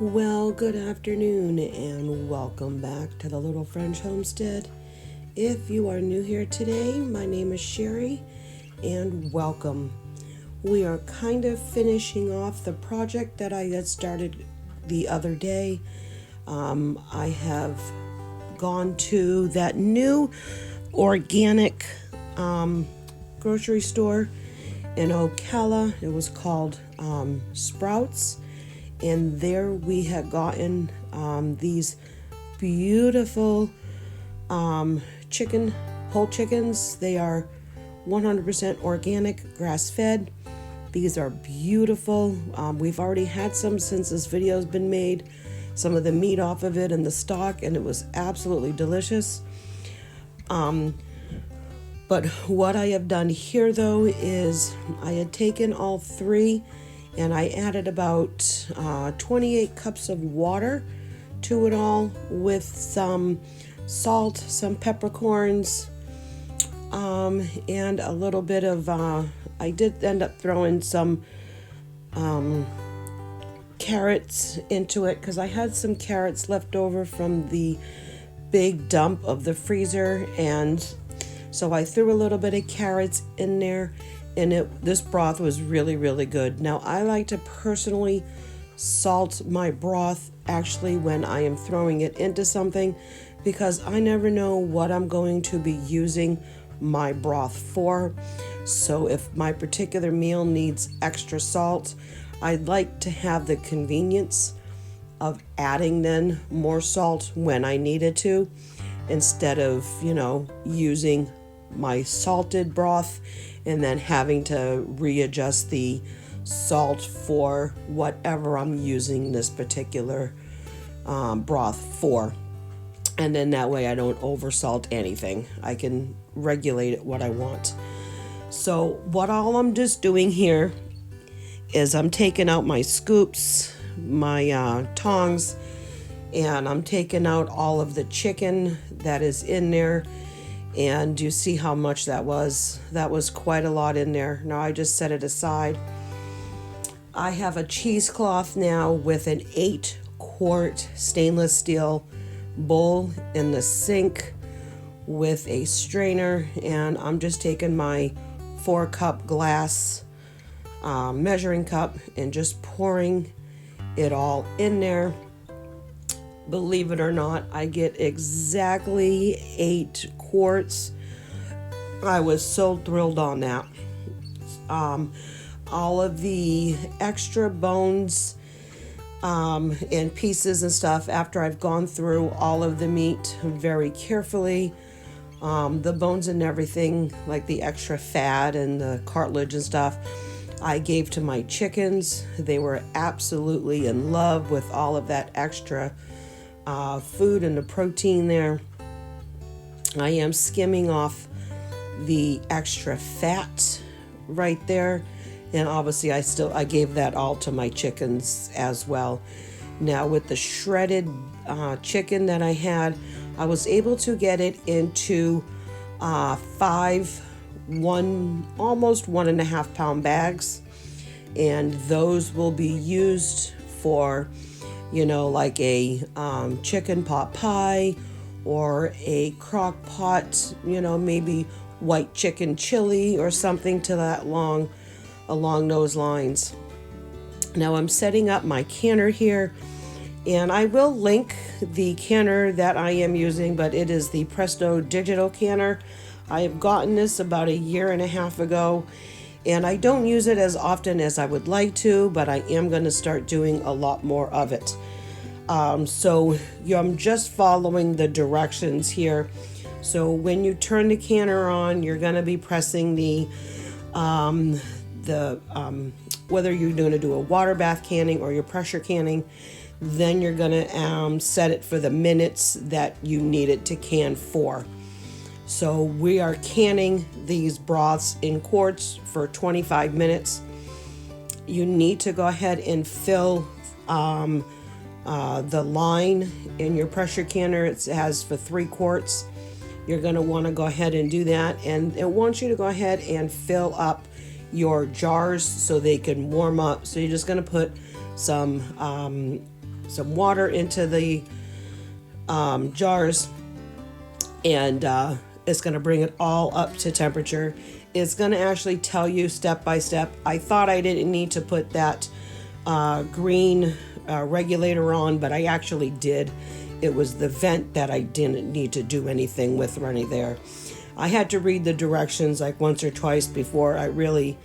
Well, good afternoon and welcome back to the Little French Homestead. If you are new here today, my name is Sherry and welcome. We are kind of finishing off the project that I had started the other day. I have gone to that new organic grocery store in Ocala. It was called Sprouts. And there we had gotten these beautiful whole chickens. They are 100% organic, grass-fed. These are beautiful. We've already had some since this video has been made. Some of the meat off of it and the stock, and it was absolutely delicious. But what I have done here, though, is I had taken all three and I added about 28 cups of water to it all with some salt, some peppercorns, and a little bit of, I did end up throwing some carrots into it because I had some carrots left over from the big dump of the freezer, and so I threw a little bit of carrots in there. And this broth was really, really good. Now, I like to personally salt my broth actually when I am throwing it into something because I never know what I'm going to be using my broth for. So if my particular meal needs extra salt, I'd like to have the convenience of adding then more salt when I needed to instead of, using my salted broth and then having to readjust the salt for whatever I'm using this particular broth for. And then that way I don't oversalt anything. I can regulate it what I want. So what all I'm just doing here is I'm taking out my scoops, my tongs, and I'm taking out all of the chicken that is in there. And you see how much that was. That was quite a lot in there. Now I just set it aside. I have a cheesecloth now with an 8-quart stainless steel bowl in the sink with a strainer, and I'm just taking my 4-cup glass measuring cup and just pouring it all in there. Believe it or not, I get exactly 8 quarts. I was so thrilled on that. All of the extra bones and pieces and stuff, after I've gone through all of the meat very carefully, the bones and everything, like the extra fat and the cartilage and stuff, I gave to my chickens. They were absolutely in love with all of that extra food and the protein there. I am skimming off the extra fat right there, and obviously I gave that all to my chickens as well. Now with the shredded chicken that I had, I was able to get it into almost 1.5 pound bags, and those will be used for like a chicken pot pie or a crock pot, maybe white chicken chili or something to that along those lines. Now I'm setting up my canner here, and I will link the canner that I am using, but it is the Presto digital canner. I have gotten this about 1.5 years ago, and I don't use it as often as I would like to, but I am going to start doing a lot more of it. So I'm just following the directions here. So when you turn the canner on, you're going to be pressing whether you're going to do a water bath canning or your pressure canning, then you're going to set it for the minutes that you need it to can for. So we are canning these broths in quarts for 25 minutes. You need to go ahead and fill the line in your pressure canner. It has for 3 quarts. You're going to want to go ahead and do that, and it wants you to go ahead and fill up your jars so they can warm up. So you're just going to put some some water into the jars, and it's going to bring it all up to temperature. It's going to actually tell you step by step. I thought I didn't need to put that green regulator on, but I actually did. It was the vent that I didn't need to do anything with running there. I had to read the directions like once or twice before I really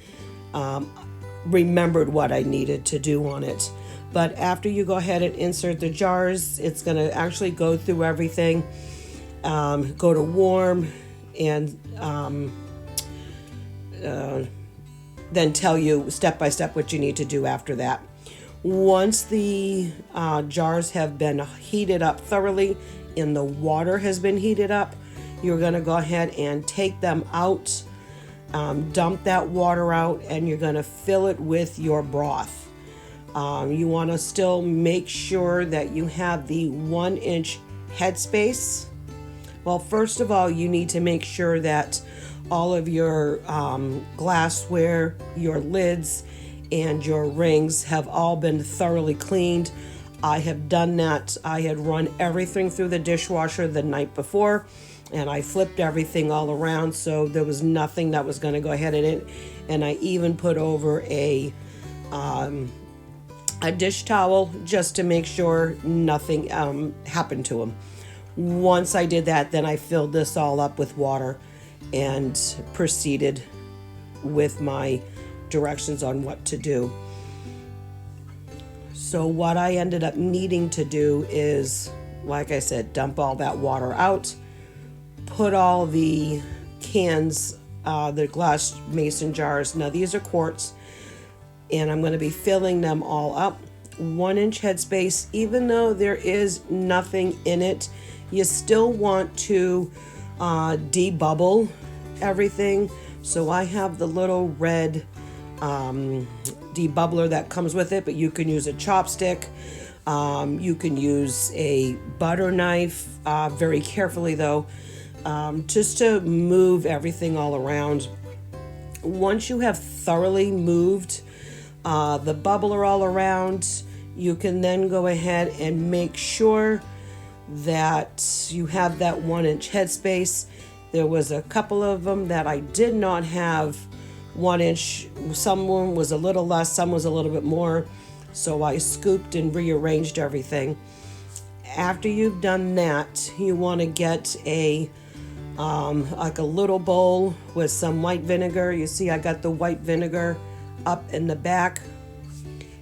remembered what I needed to do on it. But after you go ahead and insert the jars, it's going to actually go through everything, go to warm, and then tell you step by step what you need to do after that. Once the jars have been heated up thoroughly and the water has been heated up, you're going to go ahead and take them out, dump that water out, and you're going to fill it with your broth. You want to still make sure that you have the 1-inch headspace. Well, first of all, you need to make sure that all of your glassware, your lids, and your rings have all been thoroughly cleaned. I have done that. I had run everything through the dishwasher the night before, and I flipped everything all around, so there was nothing that was going to go ahead in it. And I even put over a dish towel just to make sure nothing happened to them. Once I did that, then I filled this all up with water and proceeded with my directions on what to do. So what I ended up needing to do is, like I said, dump all that water out, put all the cans, the glass mason jars, now these are quarts, and I'm going to be filling them all up. 1-inch headspace. Even though there is nothing in it, you still want to debubble everything. So I have the little red debubbler that comes with it, but you can use a chopstick. You can use a butter knife, very carefully though, just to move everything all around. Once you have thoroughly moved the bubbler all around, you can then go ahead and make sure that you have that 1-inch headspace. There was a couple of them that I did not have 1-inch. Some was a little less, some was a little bit more. So I scooped and rearranged everything. After you've done that, you want to get a like a little bowl with some white vinegar. You see I got the white vinegar up in the back.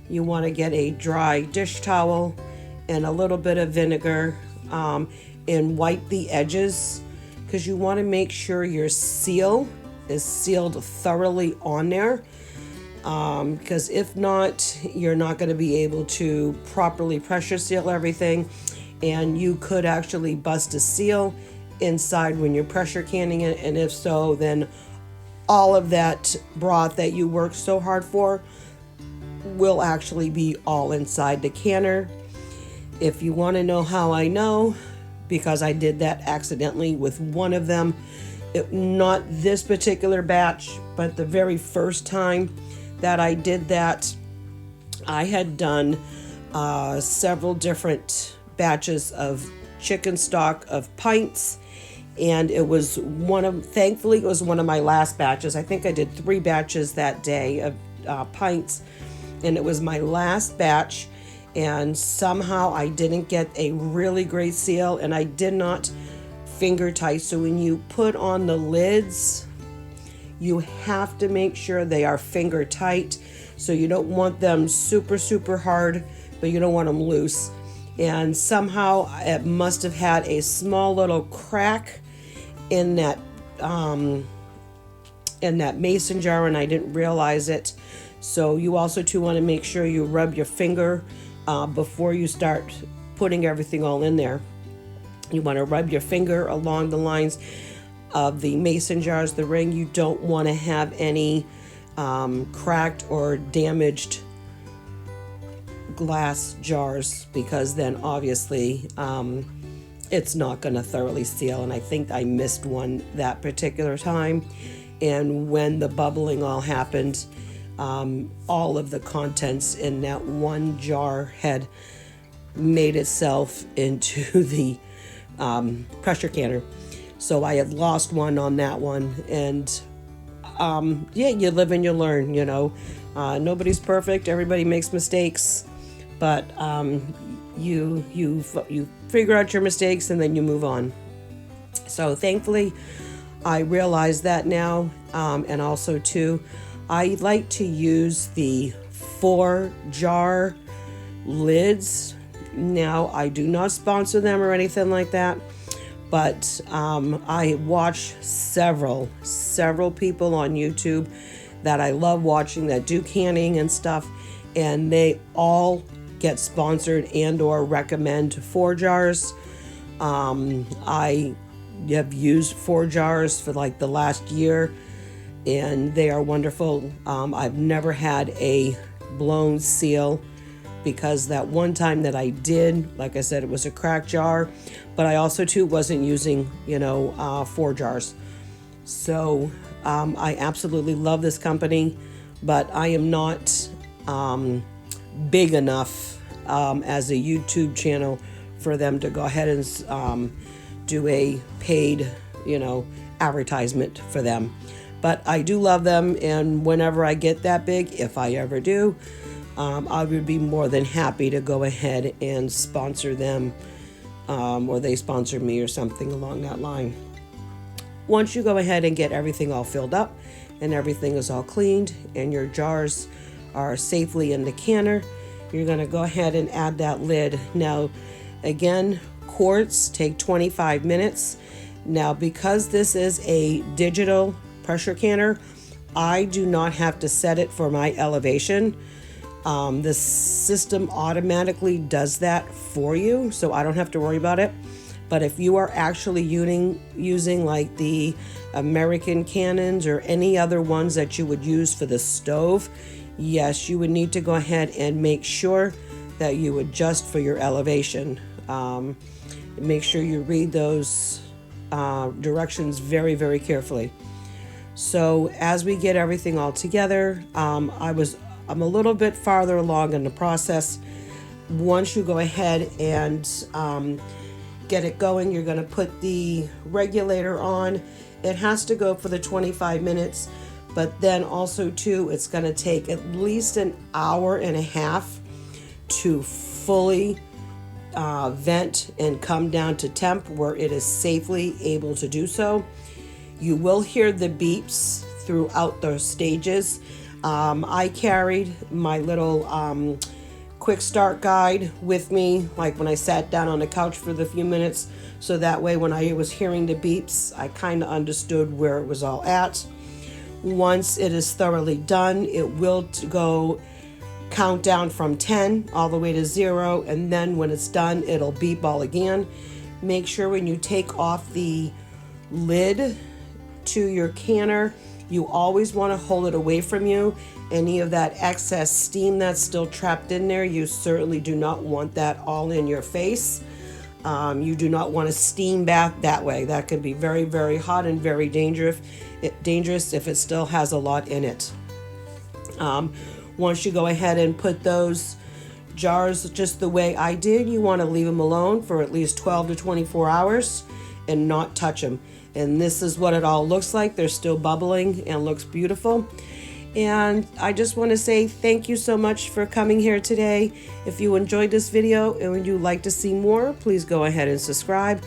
You want to get a dry dish towel and a little bit of vinegar and wipe the edges, because you want to make sure your seal is sealed thoroughly on there, because if not, you're not going to be able to properly pressure seal everything, and you could actually bust a seal inside when you're pressure canning it, and if so, then all of that broth that you worked so hard for will actually be all inside the canner. If you want to know how I know, because I did that accidentally with one of them, not this particular batch, but the very first time that I did that, I had done several different batches of chicken stock of pints, and it was thankfully it was one of my last batches. I think I did 3 batches that day of pints, and it was my last batch, and somehow I didn't get a really great seal, and I did not finger tight. So when you put on the lids, you have to make sure they are finger tight. So you don't want them super hard, but you don't want them loose. And somehow it must have had a small little crack in that mason jar, and I didn't realize it. So you also too want to make sure you rub your finger before you start putting everything all in there. You want to rub your finger along the lines of the mason jars, the ring. You don't want to have any cracked or damaged glass jars, because then obviously it's not going to thoroughly seal. And I think I missed one that particular time, and when the bubbling all happened, all of the contents in that one jar had made itself into the pressure canner. So I had lost one on that one, and yeah, you live and you learn. Nobody's perfect. Everybody makes mistakes, but you figure out your mistakes and then you move on. So thankfully, I realize that now, and also too, I like to use the 4-jar lids. Now, I do not sponsor them or anything like that, but I watch several people on YouTube that I love watching that do canning and stuff, and they all get sponsored and or recommend 4 jars. I have used 4 jars for like the last year, and they are wonderful. I've never had a blown seal, because that one time that I did, like I said, it was a cracked jar, but I also too wasn't using 4 jars. So I absolutely love this company, but I am not big enough as a YouTube channel for them to go ahead and do a paid advertisement for them. But I do love them, and whenever I get that big, if I ever do, I would be more than happy to go ahead and sponsor them, or they sponsor me or something along that line. Once you go ahead and get everything all filled up and everything is all cleaned and your jars are safely in the canner, you're going to go ahead and add that lid. Now, again, quarts take 25 minutes. Now, because this is a digital pressure canner, I do not have to set it for my elevation. The system automatically does that for you, so I don't have to worry about it. But if you are actually using like the American cannons or any other ones that you would use for the stove, yes, you would need to go ahead and make sure that you adjust for your elevation. Make sure you read those directions very, very carefully. So as we get everything all together, I'm a little bit farther along in the process. Once you go ahead and get it going, you're going to put the regulator on. It has to go for the 25 minutes, but then also too, it's going to take at least an hour and a half to fully vent and come down to temp where it is safely able to do so. You will hear the beeps throughout those stages. I carried my little quick start guide with me, like when I sat down on the couch for the few minutes, so that way when I was hearing the beeps, I kind of understood where it was all at. Once it is thoroughly done, it will go count down from 10 all the way to 0, and then when it's done, it'll beep all again. Make sure when you take off the lid to your canner, you always want to hold it away from you. Any of that excess steam that's still trapped in there, you certainly do not want that all in your face. You do not want to steam bath that way. That can be very, very hot and very dangerous if it still has a lot in it. Once you go ahead and put those jars just the way I did, you want to leave them alone for at least 12 to 24 hours and not touch them. And this is what it all looks like. They're still bubbling and looks beautiful. And I just want to say thank you so much for coming here today. If you enjoyed this video and would you like to see more, please go ahead and subscribe.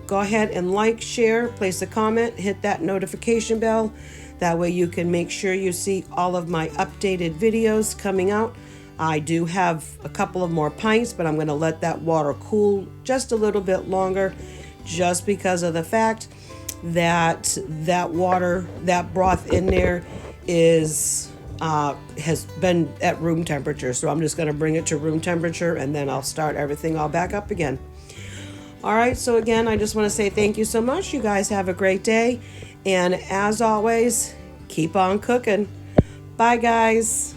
Go ahead and like, share, place a comment, hit that notification bell. That way you can make sure you see all of my updated videos coming out. I do have a couple of more pints, but I'm going to let that water cool just a little bit longer, just because of the fact that that broth in there has been at room temperature. So I'm just going to bring it to room temperature, and then I'll start everything all back up again. All right, so again, I just want to say thank you so much. You guys have a great day, and as always, keep on cooking. Bye, guys.